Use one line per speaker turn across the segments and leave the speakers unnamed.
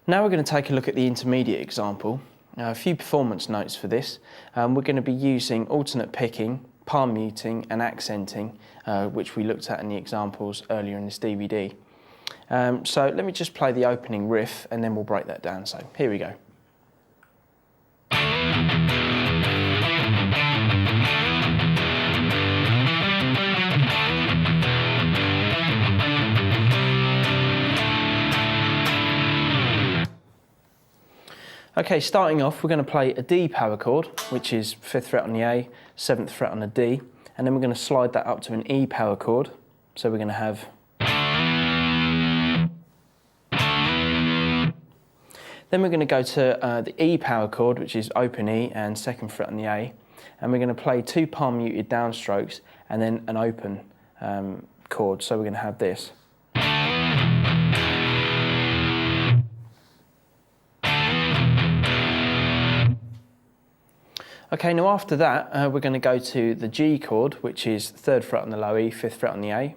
Now we're going to take a look at the intermediate example. A few performance notes for this. We're going to be using alternate picking, palm muting and accenting, which we looked at in the examples earlier in this DVD. So let me just play the opening riff and then we'll break that down. So here we go. Okay, starting off, we're going to play a D power chord, which is 5th fret on the A, 7th fret on the D, and then we're going to slide that up to an E power chord. So we're going to have... Then we're going to go to the E power chord, which is open E and 2nd fret on the A, and we're going to play 2 palm muted downstrokes and then an open chord. So we're going to have this. Okay, now after that, we're going to go to the G chord, which is 3rd fret on the low E, 5th fret on the A.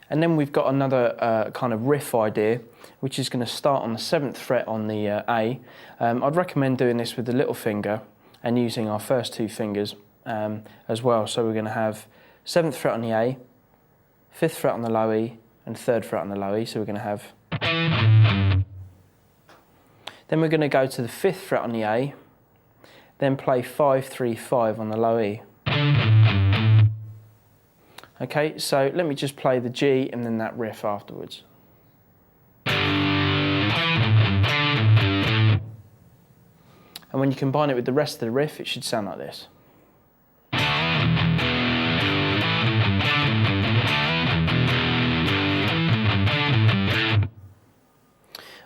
And then we've got another kind of riff idea, which is going to start on the 7th fret on the A. I'd recommend doing this with the little finger and using our first 2 fingers as well. So we're going to have 7th fret on the A, 5th fret on the low E, and 3rd fret on the low E. So we're going to have... Then we're going to go to the 5th fret on the A, then play 5, 3, 5 on the low E. Okay, so let me just play the G and then that riff afterwards. And when you combine it with the rest of the riff, it should sound like this.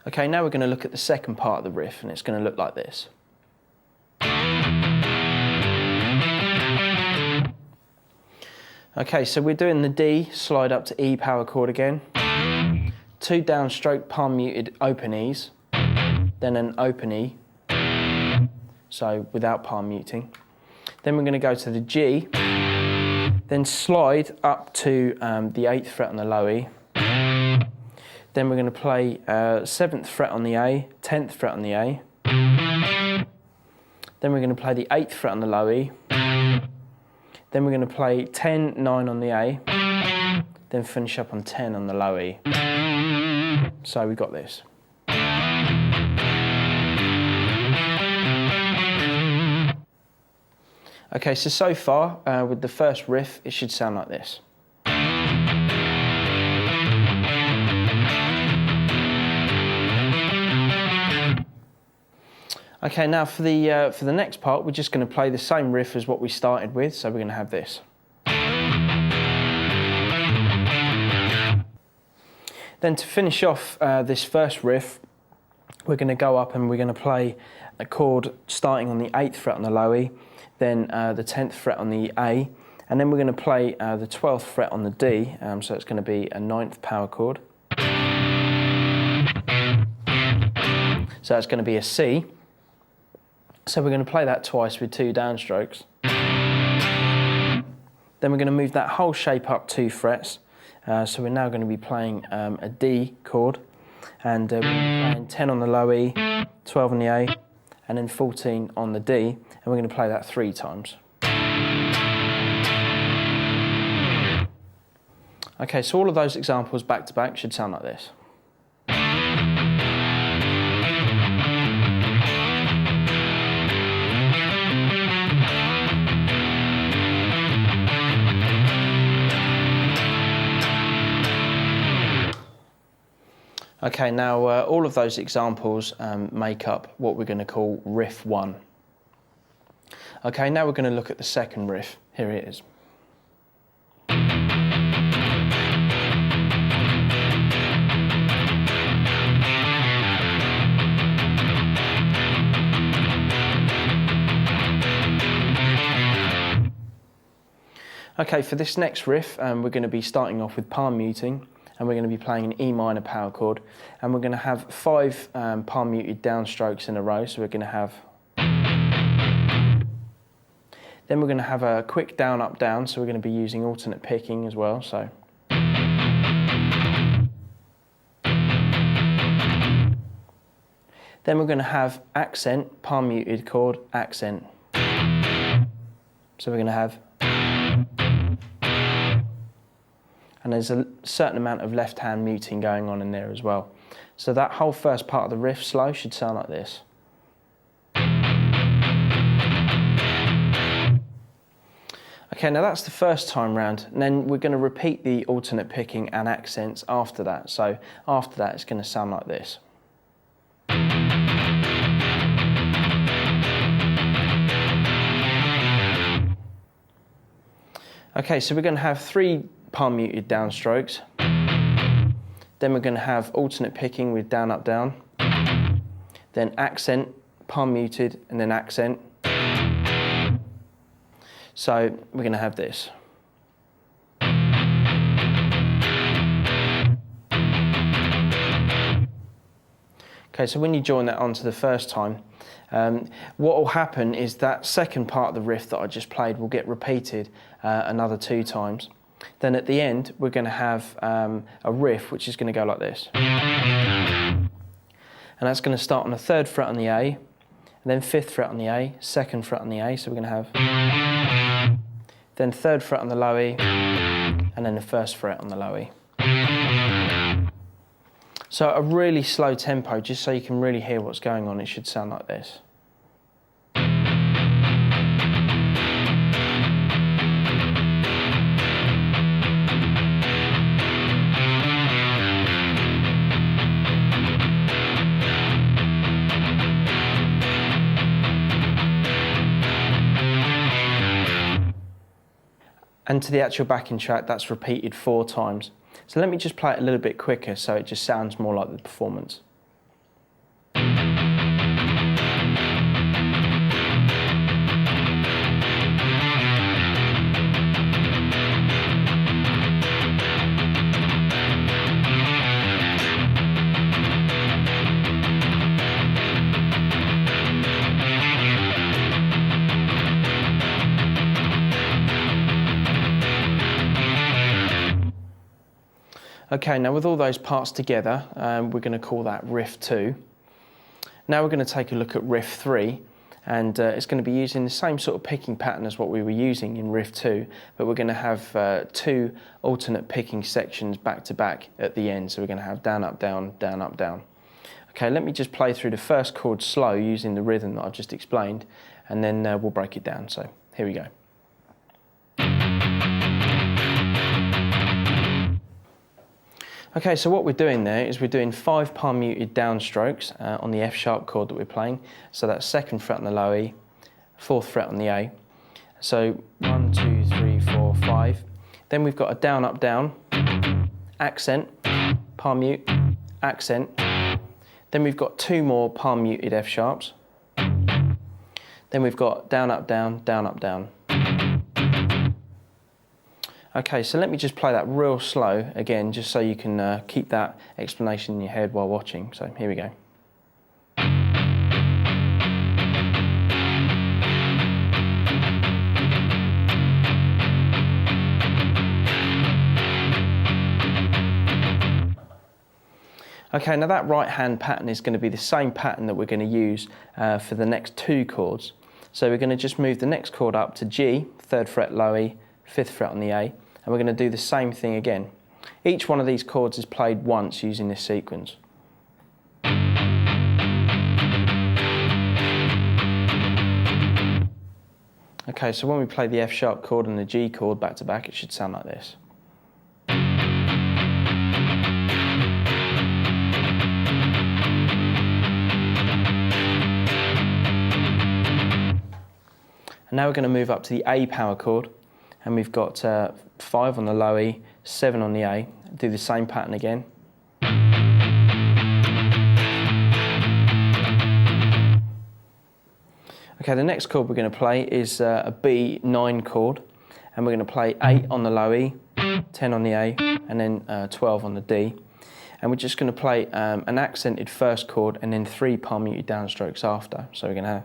Okay, now we're going to look at the second part of the riff, and it's going to look like this. Okay, so we're doing the D, slide up to E power chord again, 2 downstroke palm muted open E's, then an open E, so without palm muting. Then we're going to go to the G, then slide up to the 8th fret on the low E. Then we're going to play 7th fret on the A, 10th fret on the A. Then we're going to play the 8th fret on the low E. Then we're going to play 10, 9 on the A. Then finish up on 10 on the low E. So we've got this. Okay, so far with the first riff, it should sound like this. Okay, now for the next part, we're just going to play the same riff as what we started with, so we're going to have this. Then to finish off this first riff, we're going to go up and we're going to play a chord starting on the 8th fret on the low E, then the 10th fret on the A, and then we're going to play the 12th fret on the D, so it's going to be a 9th power chord. So that's going to be a C. So we're going to play that twice with 2 downstrokes. Then we're going to move that whole shape up 2 frets. So we're now going to be playing a D chord. And we're going to be playing 10 on the low E, 12 on the A, and then 14 on the D. And we're going to play that 3 times. Okay, so all of those examples back to back should sound like this. Okay, now all of those examples make up what we're going to call riff 1. Okay, now we're going to look at the second riff. Here it is. Okay, for this next riff, we're going to be starting off with palm muting. And we're going to be playing an E minor power chord, and we're going to have 5 palm muted downstrokes in a row. So we're going to have, then we're going to have a quick down up down. So we're going to be using alternate picking as well. So Then we're going to have accent, palm muted chord, accent. So we're going to have, and there's a certain amount of left hand muting going on in there as well. So that whole first part of the riff slow should sound like this. Okay, now that's the first time round, and then we're going to repeat the alternate picking and accents after that. So after that it's going to sound like this. Okay, so we're going to have 3 palm muted downstrokes. Then we're going to have alternate picking with down, up, down. Then accent, palm muted, and then accent. So we're going to have this. Okay, so when you join that onto the first time, what will happen is that second part of the riff that I just played will get repeated another 2 times. Then at the end, we're going to have a riff which is going to go like this. And that's going to start on the 3rd fret on the A, and then 5th fret on the A, 2nd fret on the A, so we're going to have, then 3rd fret on the low E, and then the 1st fret on the low E. So a really slow tempo, just so you can really hear what's going on, it should sound like this. And to the actual backing track, that's repeated 4 times. So let me just play it a little bit quicker so it just sounds more like the performance. Okay, now with all those parts together, we're going to call that riff 2. Now we're going to take a look at riff 3, and it's going to be using the same sort of picking pattern as what we were using in riff 2, but we're going to have 2 alternate picking sections back to back at the end. So we're going to have down, up, down, down, up, down. Okay, let me just play through the first chord slow using the rhythm that I've just explained, and then we'll break it down. So here we go. Okay, so what we're doing there is we're doing 5 palm muted downstrokes on the F sharp chord that we're playing. So that's 2nd fret on the low E, 4th fret on the A. So 1, 2, 3, 4, 5. Then we've got a down, up, down, accent, palm mute, accent. Then we've got 2 more palm muted F sharps. Then we've got down, up, down, down, up, down. Okay, so let me just play that real slow again, just so you can keep that explanation in your head while watching. So here we go. Okay, now that right hand pattern is going to be the same pattern that we're going to use for the next 2 chords. So we're going to just move the next chord up to G, 3rd fret low E, 5th fret on the A, and we're going to do the same thing again. Each one of these chords is played once using this sequence. Okay, so when we play the F sharp chord and the G chord back to back, it should sound like this. And now we're going to move up to the A power chord, and we've got 5 on the low E, 7 on the A. Do the same pattern again. Okay, the next chord we're going to play is a B9 chord, and we're going to play 8 on the low E, 10 on the A, and then 12 on the D. And we're just going to play an accented first chord and then 3 palm muted downstrokes after. So we're going to have...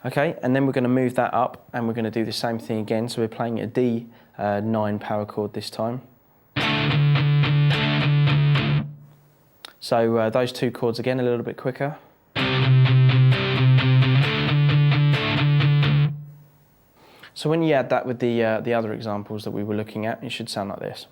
Okay, and then we're going to move that up and we're going to do the same thing again. So we're playing a D9 power chord this time. So those two chords again, a little bit quicker. So when you add that with the other examples that we were looking at, it should sound like this.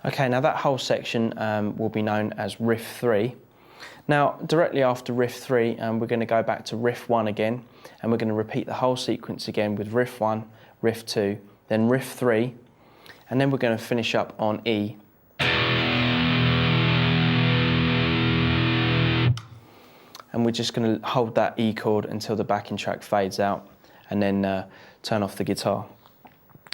Okay, now that whole section will be known as riff 3. Now, directly after riff 3, we're going to go back to riff 1 again, and we're going to repeat the whole sequence again with riff 1, riff 2, then riff 3, and then we're going to finish up on E. And we're just going to hold that E chord until the backing track fades out, and then turn off the guitar.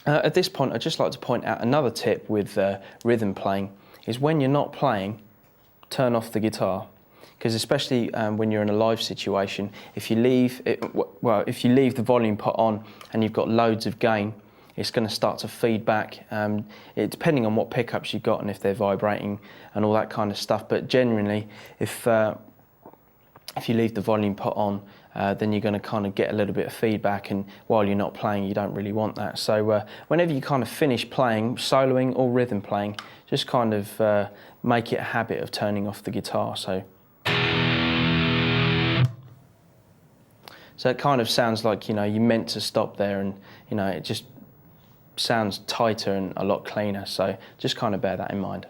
At this point, I'd just like to point out another tip with rhythm playing, is when you're not playing, turn off the guitar. Because especially when you're in a live situation, if you leave the volume put on and you've got loads of gain, it's going to start to feed back, depending on what pickups you've got and if they're vibrating and all that kind of stuff. But generally, if you leave the volume put on, then you're going to kind of get a little bit of feedback, and while you're not playing, you don't really want that. So whenever you kind of finish playing, soloing or rhythm playing, just kind of make it a habit of turning off the guitar. So it kind of sounds like, you know, you meant to stop there, and, you know, it just sounds tighter and a lot cleaner. So just kind of bear that in mind.